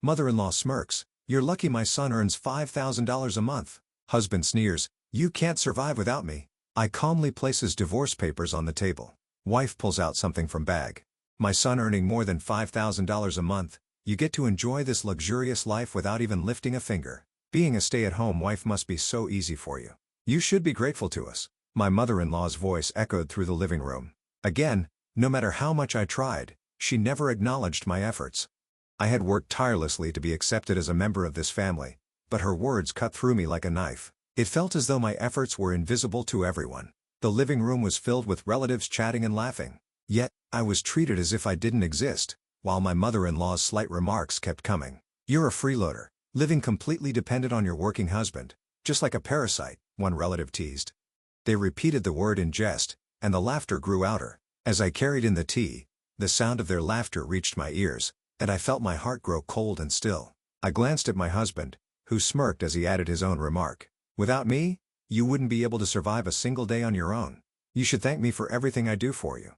Mother-in-law Smirks, you're lucky my son earns $5,000 a month. Husband Sneers, you can't survive without me. I calmly places divorce papers on the table. Wife pulls out something from bag. My son earning more than $5,000 a month, you get to enjoy this luxurious life without even lifting a finger. Being a stay-at-home wife must be so easy for you. You should be grateful to us. My mother-in-law's voice echoed through the living room. Again, no matter how much I tried, she never acknowledged my efforts. I had worked tirelessly to be accepted as a member of this family, but her words cut through me like a knife. It felt as though my efforts were invisible to everyone. The living room was filled with relatives chatting and laughing. Yet, I was treated as if I didn't exist, while my mother-in-law's slight remarks kept coming. You're a freeloader, living completely dependent on your working husband, just like a parasite, one relative teased. They repeated the word in jest, and the laughter grew louder. As I carried in the tea, the sound of their laughter reached my ears, and I felt my heart grow cold and still. I glanced at my husband, who smirked as he added his own remark. Without me, you wouldn't be able to survive a single day on your own. You should thank me for everything I do for you.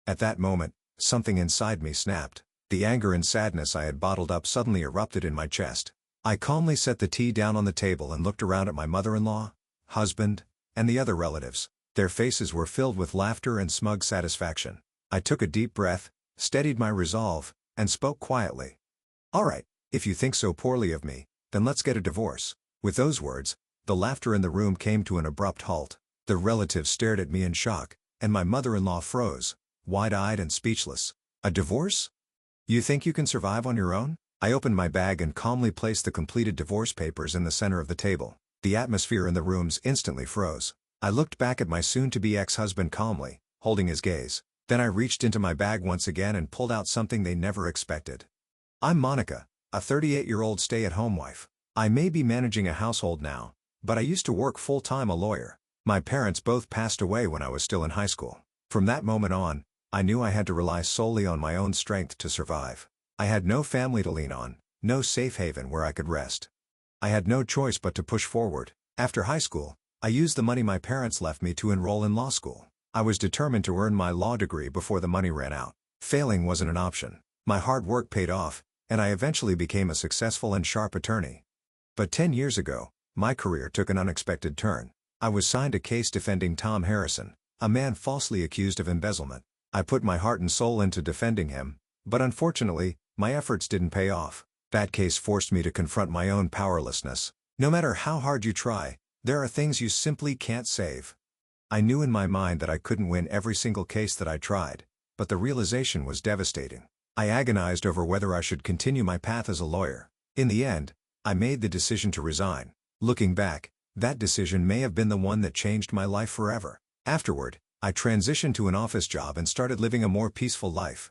At that moment, something inside me snapped. The anger and sadness I had bottled up suddenly erupted in my chest. I calmly set the tea down on the table and looked around at my mother-in-law, husband, and the other relatives. Their faces were filled with laughter and smug satisfaction. I took a deep breath, steadied my resolve, and spoke quietly. All right, if you think so poorly of me, then let's get a divorce. With those words, the laughter in the room came to an abrupt halt. The relatives stared at me in shock, and my mother-in-law froze, wide-eyed and speechless. A divorce? You think you can survive on your own? I opened my bag and calmly placed the completed divorce papers in the center of the table. The atmosphere in the rooms instantly froze. I looked back at my soon-to-be ex-husband calmly, holding his gaze. Then I reached into my bag once again and pulled out something they never expected. I'm Monica, a 38-year-old stay-at-home wife. I may be managing a household now, but I used to work full-time a lawyer. My parents both passed away when I was still in high school. From that moment on, I knew I had to rely solely on my own strength to survive. I had no family to lean on, no safe haven where I could rest. I had no choice but to push forward. After high school, I used the money my parents left me to enroll in law school. I was determined to earn my law degree before the money ran out. Failing wasn't an option. My hard work paid off, and I eventually became a successful and sharp attorney. But 10 years ago, my career took an unexpected turn. I was signed a case defending Tom Harrison, a man falsely accused of embezzlement. I put my heart and soul into defending him, but unfortunately, my efforts didn't pay off. That case forced me to confront my own powerlessness. No matter how hard you try, there are things you simply can't save. I knew in my mind that I couldn't win every single case that I tried, but the realization was devastating. I agonized over whether I should continue my path as a lawyer. In the end, I made the decision to resign. Looking back, that decision may have been the one that changed my life forever. Afterward, I transitioned to an office job and started living a more peaceful life.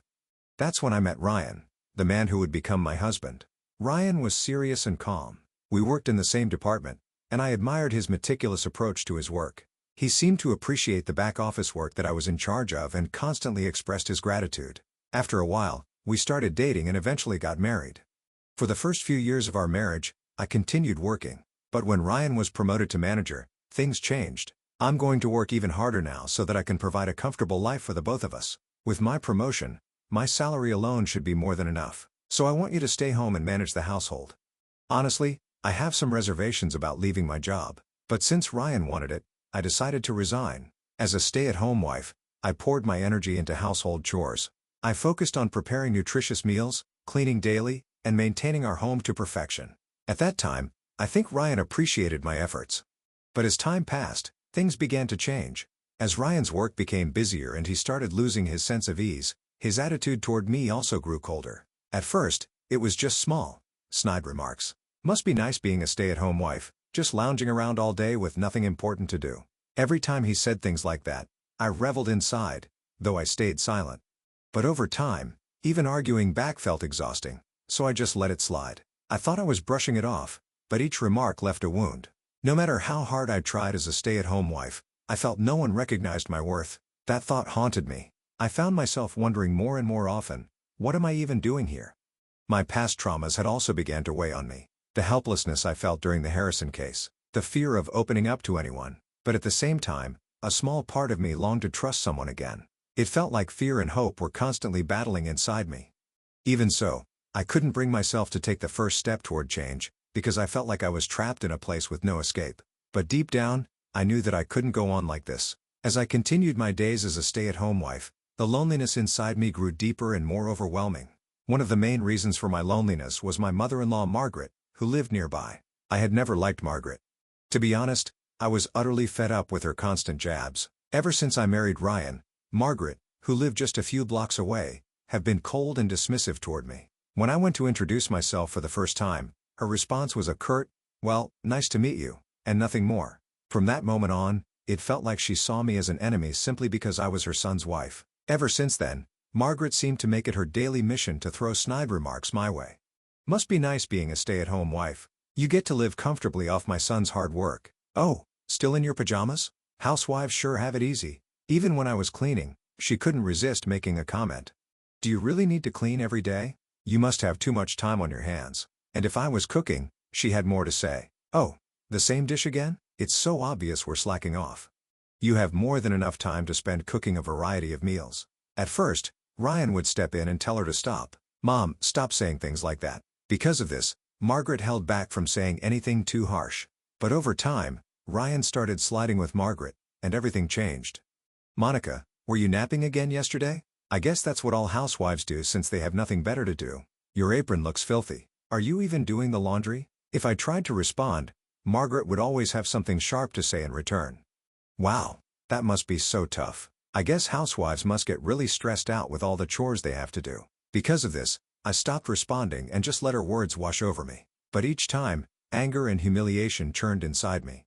That's when I met Ryan, the man who would become my husband. Ryan was serious and calm. We worked in the same department, and I admired his meticulous approach to his work. He seemed to appreciate the back-office work that I was in charge of and constantly expressed his gratitude. After a while, we started dating and eventually got married. For the first few years of our marriage, I continued working. But when Ryan was promoted to manager, things changed. I'm going to work even harder now so that I can provide a comfortable life for the both of us. With my promotion, my salary alone should be more than enough. So I want you to stay home and manage the household. Honestly, I have some reservations about leaving my job. But since Ryan wanted it, I decided to resign. As a stay-at-home wife, I poured my energy into household chores. I focused on preparing nutritious meals, cleaning daily, and maintaining our home to perfection. At that time, I think Ryan appreciated my efforts. But as time passed, things began to change. As Ryan's work became busier and he started losing his sense of ease, his attitude toward me also grew colder. At first, it was just small, snide remarks. Must be nice being a stay-at-home wife, just lounging around all day with nothing important to do. Every time he said things like that, I reveled inside, though I stayed silent. But over time, even arguing back felt exhausting, so I just let it slide. I thought I was brushing it off, but each remark left a wound. No matter how hard I tried as a stay-at-home wife, I felt no one recognized my worth. That thought haunted me. I found myself wondering more and more often, what am I even doing here? My past traumas had also begun to weigh on me. The helplessness I felt during the Harrison case, the fear of opening up to anyone, but at the same time, a small part of me longed to trust someone again. It felt like fear and hope were constantly battling inside me. Even so, I couldn't bring myself to take the first step toward change, because I felt like I was trapped in a place with no escape. But deep down, I knew that I couldn't go on like this. As I continued my days as a stay-at-home wife, the loneliness inside me grew deeper and more overwhelming. One of the main reasons for my loneliness was my mother-in-law Margaret, who lived nearby. I had never liked Margaret. To be honest, I was utterly fed up with her constant jabs. Ever since I married Ryan, Margaret, who lived just a few blocks away, had been cold and dismissive toward me. When I went to introduce myself for the first time, her response was a curt, "Well, nice to meet you," and nothing more. From that moment on, it felt like she saw me as an enemy simply because I was her son's wife. Ever since then, Margaret seemed to make it her daily mission to throw snide remarks my way. "Must be nice being a stay-at-home wife. You get to live comfortably off my son's hard work. Oh, still in your pajamas? Housewives sure have it easy." Even when I was cleaning, she couldn't resist making a comment. "Do you really need to clean every day? You must have too much time on your hands." And if I was cooking, she had more to say. "Oh, the same dish again? It's so obvious we're slacking off. You have more than enough time to spend cooking a variety of meals." At first, Ryan would step in and tell her to stop. "Mom, stop saying things like that." Because of this, Margaret held back from saying anything too harsh. But over time, Ryan started sliding with Margaret, and everything changed. "Monica, were you napping again yesterday? I guess that's what all housewives do since they have nothing better to do. Your apron looks filthy. Are you even doing the laundry?" If I tried to respond, Margaret would always have something sharp to say in return. Wow, that must be so tough. I guess housewives must get really stressed out with all the chores they have to do. Because of this, I stopped responding and just let her words wash over me. But each time, anger and humiliation churned inside me.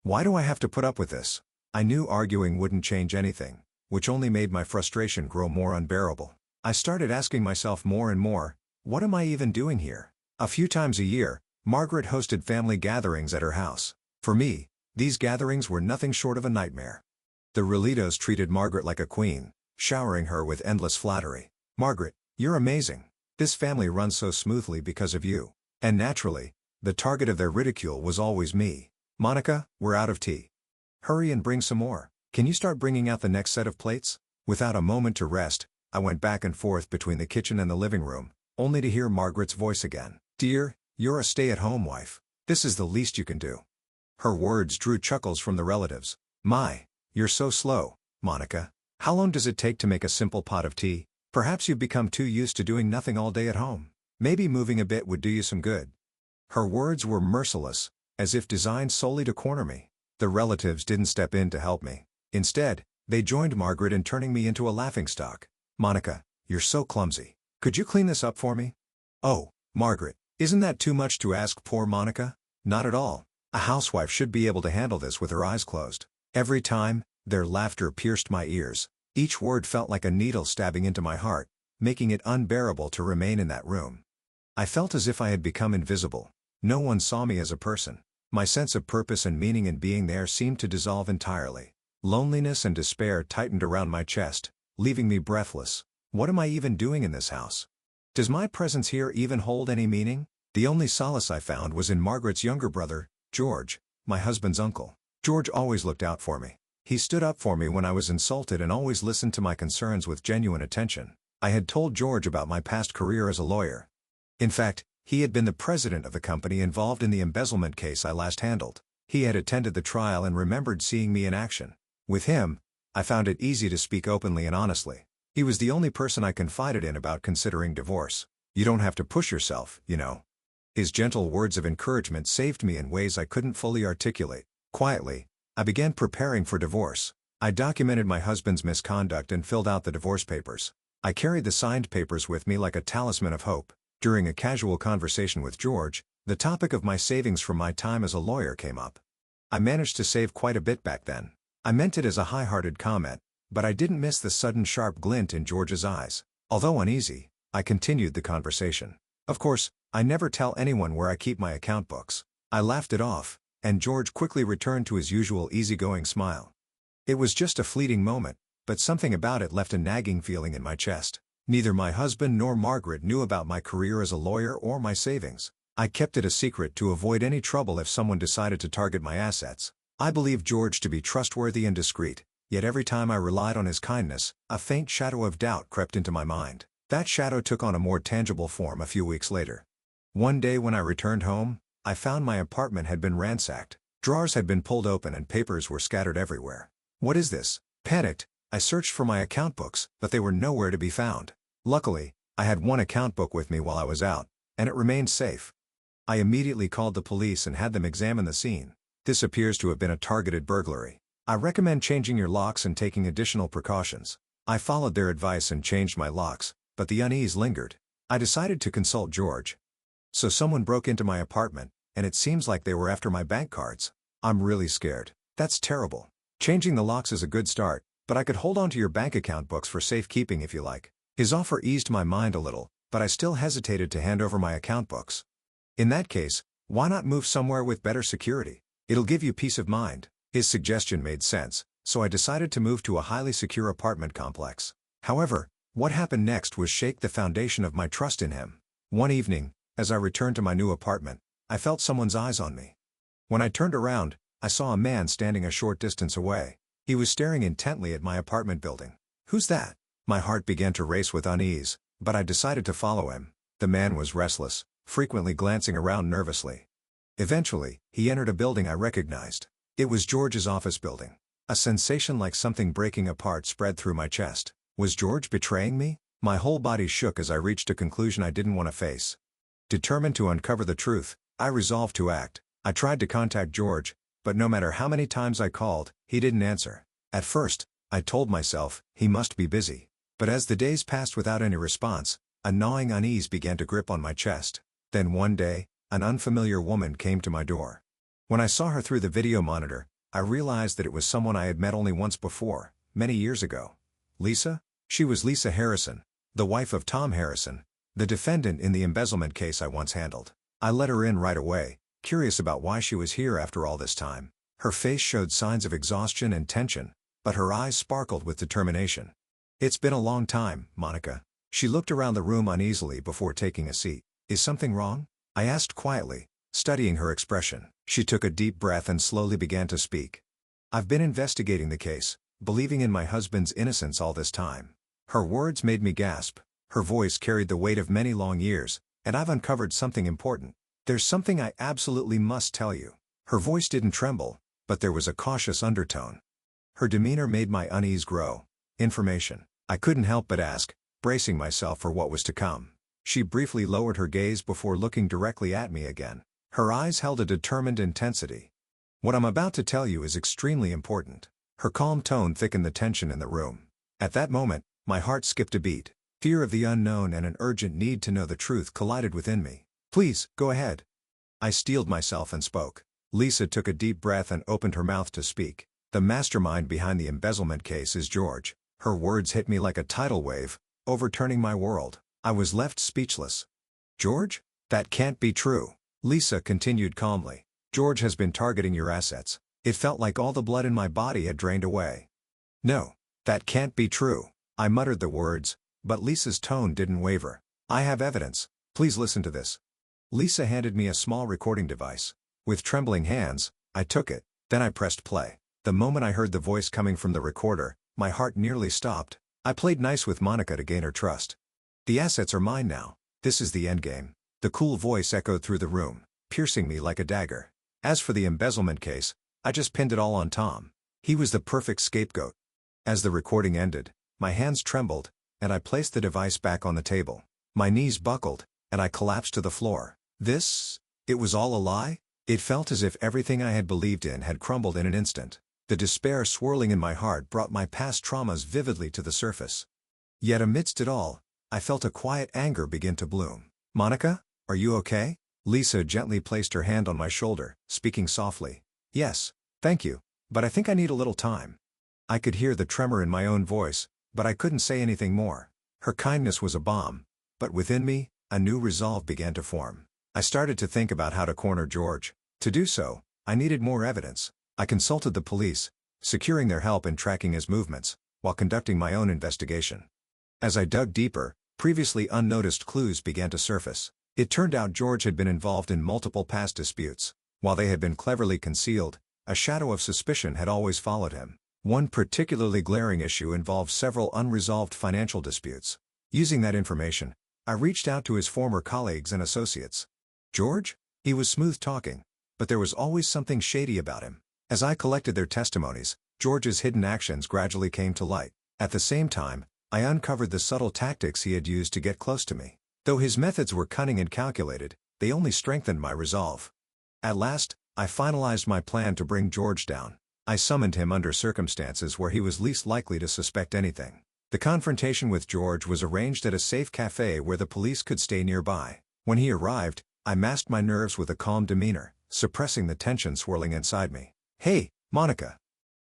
Why do I have to put up with this? I knew arguing wouldn't change anything, which only made my frustration grow more unbearable. I started asking myself more and more, what am I even doing here? A few times a year, Margaret hosted family gatherings at her house. For me, these gatherings were nothing short of a nightmare. The Relitos treated Margaret like a queen, showering her with endless flattery. "Margaret, you're amazing. This family runs so smoothly because of you." And naturally, the target of their ridicule was always me. "Monica, we're out of tea. Hurry and bring some more. Can you start bringing out the next set of plates?" Without a moment to rest, I went back and forth between the kitchen and the living room, only to hear Margaret's voice again. "Dear, you're a stay-at-home wife. This is the least you can do." Her words drew chuckles from the relatives. "My, you're so slow, Monica. How long does it take to make a simple pot of tea? Perhaps you've become too used to doing nothing all day at home. Maybe moving a bit would do you some good." Her words were merciless, as if designed solely to corner me. The relatives didn't step in to help me. Instead, they joined Margaret in turning me into a laughingstock. "Monica, you're so clumsy. Could you clean this up for me?" "Oh, Margaret, isn't that too much to ask?" Poor Monica. "Not at all. A housewife should be able to handle this with her eyes closed." Every time, their laughter pierced my ears. Each word felt like a needle stabbing into my heart, making it unbearable to remain in that room. I felt as if I had become invisible. No one saw me as a person. My sense of purpose and meaning in being there seemed to dissolve entirely. Loneliness and despair tightened around my chest, leaving me breathless. What am I even doing in this house? Does my presence here even hold any meaning? The only solace I found was in Margaret's younger brother, George, my husband's uncle. George always looked out for me. He stood up for me when I was insulted and always listened to my concerns with genuine attention. I had told George about my past career as a lawyer. In fact, he had been the president of the company involved in the embezzlement case I last handled. He had attended the trial and remembered seeing me in action. With him, I found it easy to speak openly and honestly. He was the only person I confided in about considering divorce. "You don't have to push yourself, you know." His gentle words of encouragement saved me in ways I couldn't fully articulate. Quietly, I began preparing for divorce. I documented my husband's misconduct and filled out the divorce papers. I carried the signed papers with me like a talisman of hope. During a casual conversation with George, the topic of my savings from my time as a lawyer came up. I managed to save quite a bit back then. I meant it as a high-hearted comment, but I didn't miss the sudden sharp glint in George's eyes. Although uneasy, I continued the conversation. "Of course, I never tell anyone where I keep my account books." I laughed it off, and George quickly returned to his usual easygoing smile. It was just a fleeting moment, but something about it left a nagging feeling in my chest. Neither my husband nor Margaret knew about my career as a lawyer or my savings. I kept it a secret to avoid any trouble if someone decided to target my assets. I believed George to be trustworthy and discreet, yet every time I relied on his kindness, a faint shadow of doubt crept into my mind. That shadow took on a more tangible form a few weeks later. One day when I returned home, I found my apartment had been ransacked. Drawers had been pulled open and papers were scattered everywhere. What is this? Panicked, I searched for my account books, but they were nowhere to be found. Luckily, I had one account book with me while I was out, and it remained safe. I immediately called the police and had them examine the scene. This appears to have been a targeted burglary. I recommend changing your locks and taking additional precautions. I followed their advice and changed my locks, but the unease lingered. I decided to consult George. So someone broke into my apartment, and it seems like they were after my bank cards. I'm really scared. That's terrible. Changing the locks is a good start, but I could hold on to your bank account books for safekeeping if you like. His offer eased my mind a little, but I still hesitated to hand over my account books. In that case, why not move somewhere with better security? It'll give you peace of mind. His suggestion made sense, so I decided to move to a highly secure apartment complex. However, what happened next was shake the foundation of my trust in him. One evening, as I returned to my new apartment, I felt someone's eyes on me. When I turned around, I saw a man standing a short distance away. He was staring intently at my apartment building. Who's that? My heart began to race with unease, but I decided to follow him. The man was restless, frequently glancing around nervously. Eventually, he entered a building I recognized. It was George's office building. A sensation like something breaking apart spread through my chest. Was George betraying me? My whole body shook as I reached a conclusion I didn't want to face. Determined to uncover the truth, I resolved to act. I tried to contact George, but no matter how many times I called, he didn't answer. At first, I told myself, he must be busy. But as the days passed without any response, a gnawing unease began to grip on my chest. Then one day, an unfamiliar woman came to my door. When I saw her through the video monitor, I realized that it was someone I had met only once before, many years ago. Lisa? She was Lisa Harrison, the wife of Tom Harrison, the defendant in the embezzlement case I once handled. I let her in right away, curious about why she was here after all this time. Her face showed signs of exhaustion and tension, but her eyes sparkled with determination. It's been a long time, Monica. She looked around the room uneasily before taking a seat. Is something wrong? I asked quietly, studying her expression. She took a deep breath and slowly began to speak. I've been investigating the case, believing in my husband's innocence all this time. Her words made me gasp. Her voice carried the weight of many long years, and I've uncovered something important. There's something I absolutely must tell you. Her voice didn't tremble, but there was a cautious undertone. Her demeanor made my unease grow. Information. I couldn't help but ask, bracing myself for what was to come. She briefly lowered her gaze before looking directly at me again. Her eyes held a determined intensity. What I'm about to tell you is extremely important. Her calm tone thickened the tension in the room. At that moment, my heart skipped a beat. Fear of the unknown and an urgent need to know the truth collided within me. Please, go ahead. I steeled myself and spoke. Lisa took a deep breath and opened her mouth to speak. The mastermind behind the embezzlement case is George. Her words hit me like a tidal wave, overturning my world. I was left speechless. George? That can't be true. Lisa continued calmly. George has been targeting your assets. It felt like all the blood in my body had drained away. No, that can't be true. I muttered the words, but Lisa's tone didn't waver. I have evidence. Please listen to this. Lisa handed me a small recording device. With trembling hands, I took it, then I pressed play. The moment I heard the voice coming from the recorder, my heart nearly stopped. I played nice with Monica to gain her trust. The assets are mine now. This is the endgame. The cool voice echoed through the room, piercing me like a dagger. As for the embezzlement case, I just pinned it all on Tom. He was the perfect scapegoat. As the recording ended, my hands trembled, and I placed the device back on the table. My knees buckled, and I collapsed to the floor. It was all a lie? It felt as if everything I had believed in had crumbled in an instant. The despair swirling in my heart brought my past traumas vividly to the surface. Yet amidst it all, I felt a quiet anger begin to bloom. Monica, are you okay? Lisa gently placed her hand on my shoulder, speaking softly. Yes, thank you, but I think I need a little time. I could hear the tremor in my own voice, but I couldn't say anything more. Her kindness was a balm, but within me, a new resolve began to form. I started to think about how to corner George. To do so, I needed more evidence. I consulted the police, securing their help in tracking his movements, while conducting my own investigation. As I dug deeper, previously unnoticed clues began to surface. It turned out George had been involved in multiple past disputes. While they had been cleverly concealed, a shadow of suspicion had always followed him. One particularly glaring issue involved several unresolved financial disputes. Using that information, I reached out to his former colleagues and associates. George? He was smooth talking, but there was always something shady about him. As I collected their testimonies, George's hidden actions gradually came to light. At the same time, I uncovered the subtle tactics he had used to get close to me. Though his methods were cunning and calculated, they only strengthened my resolve. At last, I finalized my plan to bring George down. I summoned him under circumstances where he was least likely to suspect anything. The confrontation with George was arranged at a safe cafe where the police could stay nearby. When he arrived, I masked my nerves with a calm demeanor, suppressing the tension swirling inside me. "Hey, Monica.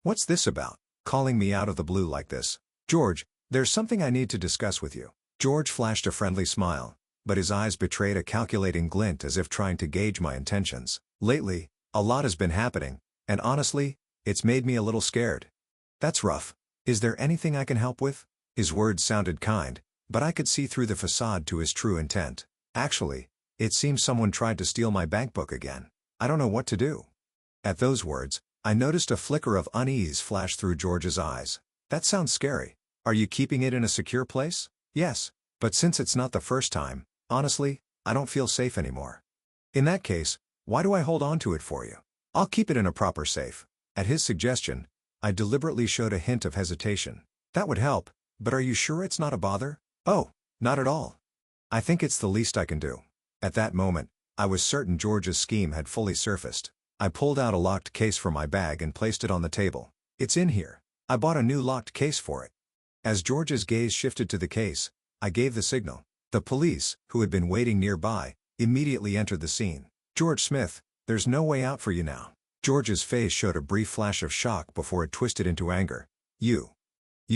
What's this about? Calling me out of the blue like this?" "George, there's something I need to discuss with you." George flashed a friendly smile, but his eyes betrayed a calculating glint as if trying to gauge my intentions. "Lately, a lot has been happening, and honestly, it's made me a little scared." "That's rough. Is there anything I can help with?" His words sounded kind, but I could see through the facade to his true intent. "Actually, it seems someone tried to steal my bankbook again. I don't know what to do." At those words, I noticed a flicker of unease flash through George's eyes. "That sounds scary. Are you keeping it in a secure place?" "Yes, but since it's not the first time, honestly, I don't feel safe anymore." "In that case, why do I hold on to it for you? I'll keep it in a proper safe." At his suggestion, I deliberately showed a hint of hesitation. "That would help, but are you sure it's not a bother?" "Oh, not at all. I think it's the least I can do." At that moment, I was certain George's scheme had fully surfaced. I pulled out a locked case from my bag and placed it on the table. "It's in here. I bought a new locked case for it." As George's gaze shifted to the case, I gave the signal. The police, who had been waiting nearby, immediately entered the scene. "George Smith, there's no way out for you now." George's face showed a brief flash of shock before it twisted into anger. You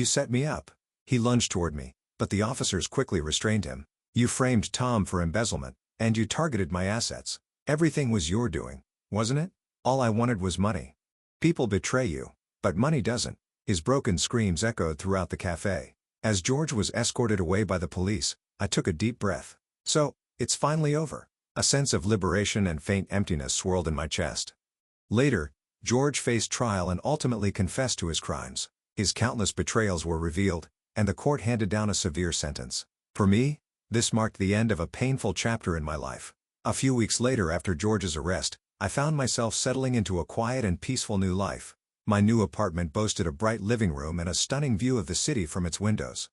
set me up." He lunged toward me, but the officers quickly restrained him. "You framed Tom for embezzlement, and you targeted my assets. Everything was your doing, wasn't it? All I wanted was money. People betray you, but money doesn't." His broken screams echoed throughout the cafe. As George was escorted away by the police, I took a deep breath. So, it's finally over. A sense of liberation and faint emptiness swirled in my chest. Later, George faced trial and ultimately confessed to his crimes. His countless betrayals were revealed, and the court handed down a severe sentence. For me, this marked the end of a painful chapter in my life. A few weeks later, after George's arrest, I found myself settling into a quiet and peaceful new life. My new apartment boasted a bright living room and a stunning view of the city from its windows.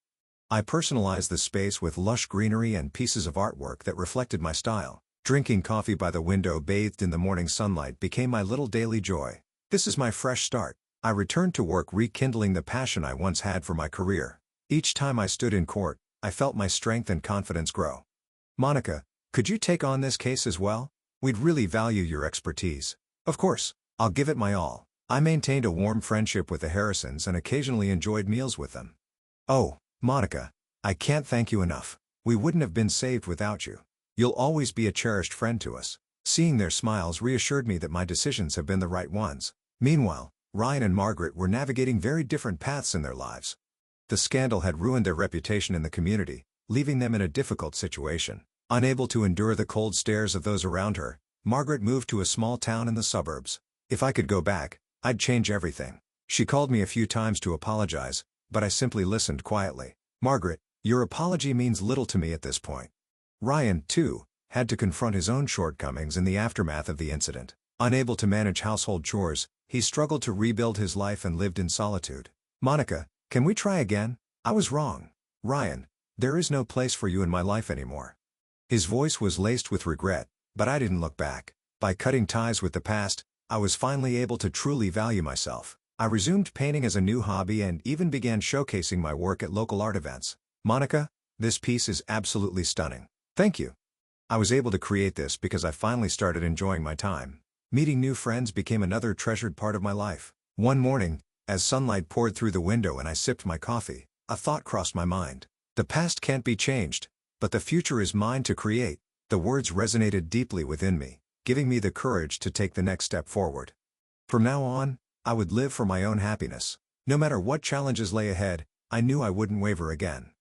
I personalized the space with lush greenery and pieces of artwork that reflected my style. Drinking coffee by the window bathed in the morning sunlight became my little daily joy. This is my fresh start. I returned to work rekindling the passion I once had for my career. Each time I stood in court, I felt my strength and confidence grow. "Monica, could you take on this case as well? We'd really value your expertise." "Of course, I'll give it my all." I maintained a warm friendship with the Harrisons and occasionally enjoyed meals with them. "Oh, Monica, I can't thank you enough. We wouldn't have been saved without you. You'll always be a cherished friend to us." Seeing their smiles reassured me that my decisions have been the right ones. Meanwhile, Ryan and Margaret were navigating very different paths in their lives. The scandal had ruined their reputation in the community, leaving them in a difficult situation. Unable to endure the cold stares of those around her, Margaret moved to a small town in the suburbs. If I could go back, I'd change everything. She called me a few times to apologize, but I simply listened quietly. "Margaret, your apology means little to me at this point." Ryan, too, had to confront his own shortcomings in the aftermath of the incident. Unable to manage household chores, he struggled to rebuild his life and lived in solitude. "Monica, can we try again? I was wrong. Ryan, there is no place for you in my life anymore." His voice was laced with regret, but I didn't look back. By cutting ties with the past, I was finally able to truly value myself. I resumed painting as a new hobby and even began showcasing my work at local art events. "Monica, this piece is absolutely stunning. Thank you. I was able to create this because I finally started enjoying my time." Meeting new friends became another treasured part of my life. One morning, as sunlight poured through the window and I sipped my coffee, a thought crossed my mind. "The past can't be changed, but the future is mine to create." The words resonated deeply within me, giving me the courage to take the next step forward. From now on, I would live for my own happiness. No matter what challenges lay ahead, I knew I wouldn't waver again.